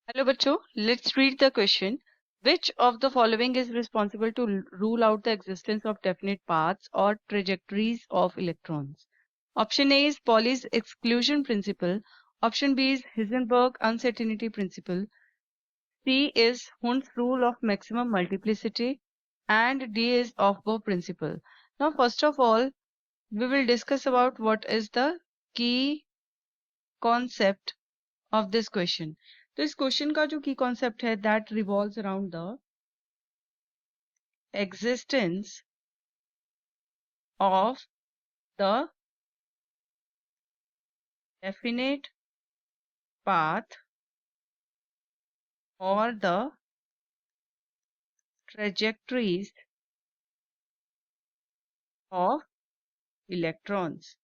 Hello बच्चों, let's read the question. Which of the following is responsible to rule out the existence of definite paths or trajectories of electrons? Option A is Pauli's exclusion principle. Option B is Heisenberg uncertainty principle. C is Hund's rule of maximum multiplicity. And D is Aufbau principle. Now, first of all, we will discuss about what is the key concept of this question. तो इस question का जो की concept है that revolves around the existence of the definite path or the trajectories of electrons.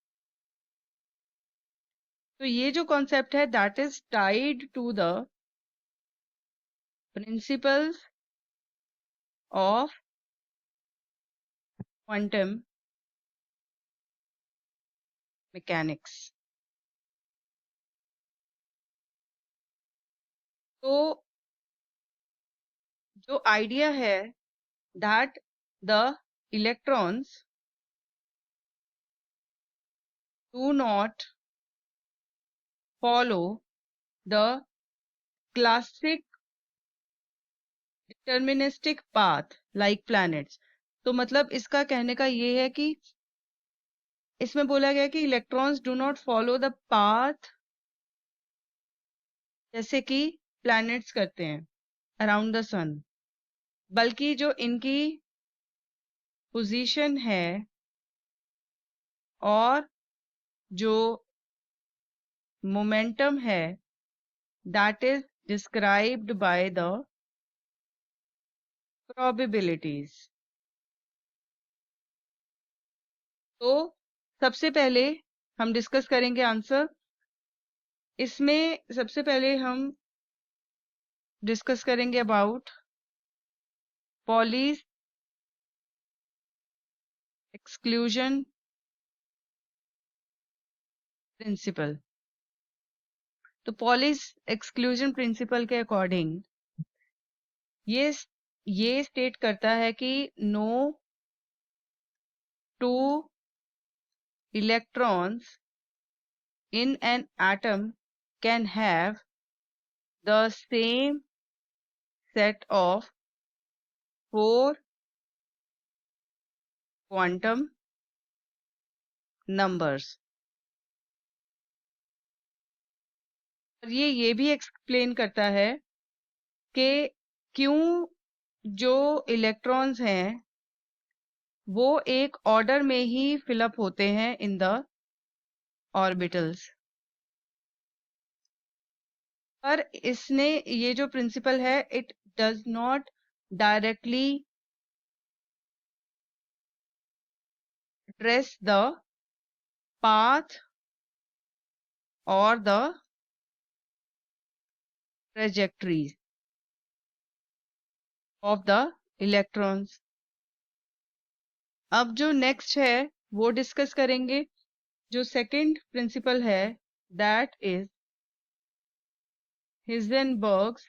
तो ये जो concept है that is tied to the principles of quantum mechanics. तो जो आइडिया है that the electrons do not follow the classic deterministic path like planets. तो मतलब इसका कहने का ये है कि इसमें बोला गया कि electrons do not follow the path जैसे कि प्लैनेट्स करते हैं अराउंड द सन, बल्कि जो इनकी पोजीशन है और जो मोमेंटम है that is described by the probabilities. तो सबसे पहले हम डिस्कस करेंगे आंसर. इसमें सबसे पहले हम डिस्कस करेंगे अबाउट पॉलीज एक्सक्लूजन प्रिंसिपल. तो पॉलीज एक्सक्लूजन प्रिंसिपल के अकॉर्डिंग ये स्टेट करता है कि no two electrons in an atom can have the same set of 4 quantum numbers. और ये भी एक्सप्लेन करता है कि क्यों जो इलेक्ट्रॉन्स हैं वो एक ऑर्डर में ही फिलअप होते हैं इन द ऑर्बिटल्स. पर इसने ये जो प्रिंसिपल है it does not directly address the path or the trajectories of the electrons. अब जो नेक्स्ट है वो डिस्कस करेंगे. जो सेकंड प्रिंसिपल है that is Heisenberg's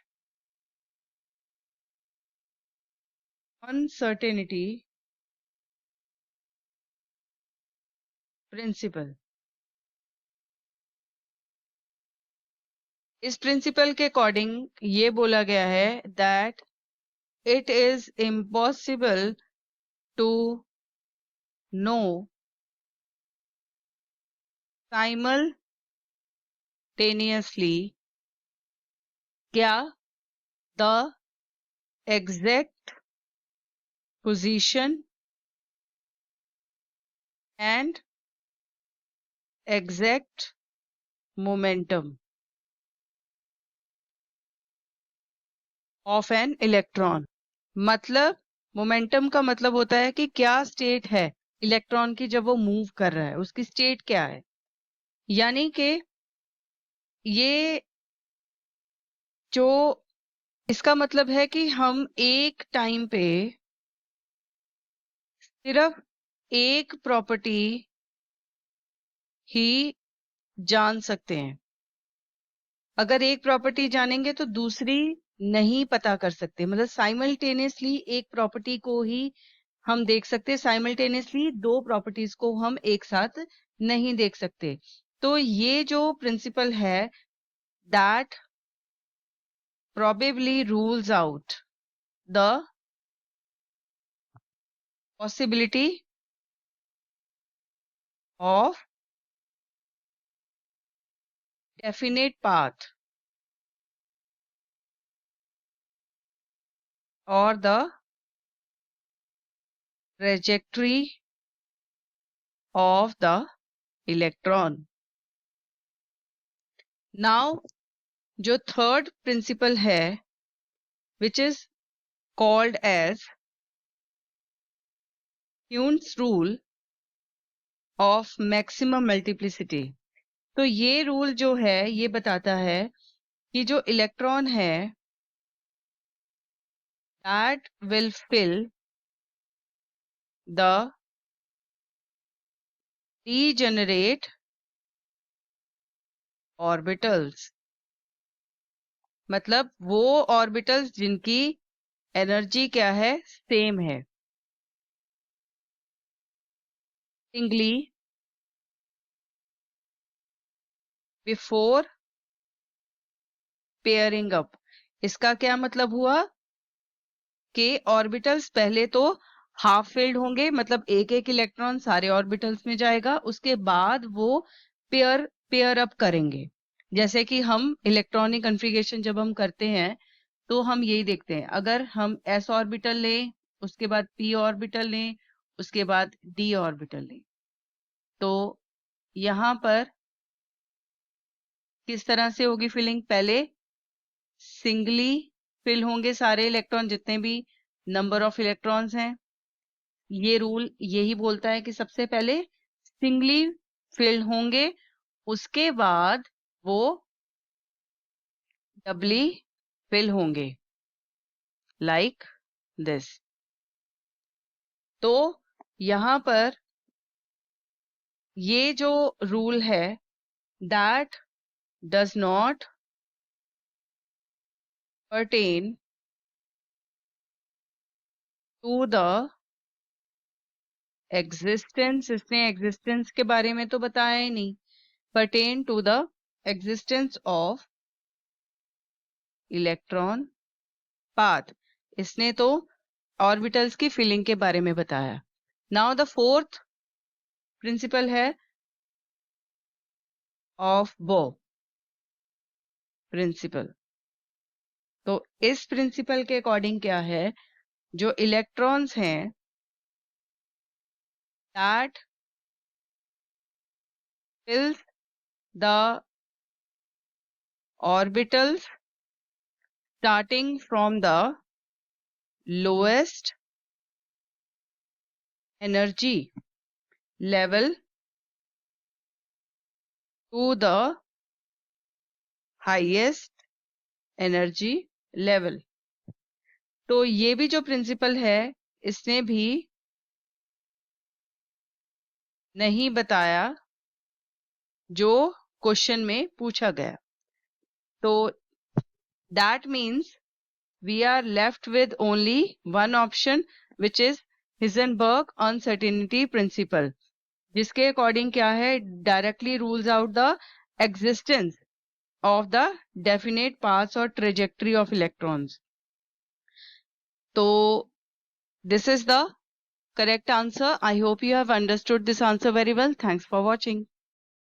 uncertainty principle. इस प्रिंसिपल के अकॉर्डिंग ये बोला गया है that it is impossible to know simultaneously क्या the exact position and exact momentum of an electron. मतलब मोमेंटम का मतलब होता है कि क्या स्टेट है इलेक्ट्रॉन की जब वो मूव कर रहा है, उसकी स्टेट क्या है. यानी कि ये जो इसका मतलब है कि हम एक टाइम पे सिर्फ एक प्रॉपर्टी ही जान सकते हैं. अगर एक प्रॉपर्टी जानेंगे तो दूसरी नहीं पता कर सकते, मतलब साइमल्टेनियसली एक प्रॉपर्टी को ही हम देख सकते, साइमल्टेनियसली दो प्रॉपर्टीज को हम एक साथ नहीं देख सकते। तो ये जो प्रिंसिपल है that probably rules out the possibility of definite path or the trajectory of the electron. Now, जो third principle है, which is called as Kuhn's rule of maximum multiplicity. तो ये रूल जो है ये बताता है कि जो इलेक्ट्रॉन है that will fill the degenerate orbitals, मतलब वो ऑर्बिटल्स जिनकी एनर्जी क्या है, सेम है, singly before pairing up. इसका क्या मतलब हुआ कि ऑर्बिटल्स पहले तो हाफ फिल्ड होंगे, मतलब एक एक इलेक्ट्रॉन सारे ऑर्बिटल्स में जाएगा, उसके बाद वो पेयर अप करेंगे। जैसे कि हम इलेक्ट्रॉनिक कन्फिगरेशन जब हम करते हैं तो हम यही देखते हैं, अगर हम s ऑर्बिटल लें, उसके बाद p ऑर्बिटल लें, उसके बाद d ऑर्बिटल लें, तो यहाँ पर किस तरह से होगी फिलिंग, पहले सिंगली फिल होंगे सारे इलेक्ट्रॉन जितने भी नंबर ऑफ इलेक्ट्रॉन्स हैं। ये रूल यही बोलता है कि सबसे पहले सिंगली फिल होंगे, उसके बाद वो डबली फिल होंगे, लाइक दिस। तो यहाँ पर ये जो रूल है that does not pertain to the existence, इसने existence के बारे में तो बताया ही नहीं, pertain to the existence of electron path, इसने तो ऑर्बिटल्स की फिलिंग के बारे में बताया। नाउ द फोर्थ प्रिंसिपल है ऑफ बो प्रिंसिपल। तो इस प्रिंसिपल के अकॉर्डिंग क्या है, जो इलेक्ट्रॉन्स हैं that fills the orbitals starting from the lowest energy level to the highest energy level। तो ये भी जो प्रिंसिपल है इसने भी नहीं बताया जो क्वेश्चन में पूछा गया। तो that means we are left with only one option, which is Heisenberg uncertainty principle, जिसके अकॉर्डिंग क्या है, directly rules out the existence of the definite paths or trajectory of electrons. So this is the correct answer. I hope you have understood this answer very well. Thanks for watching.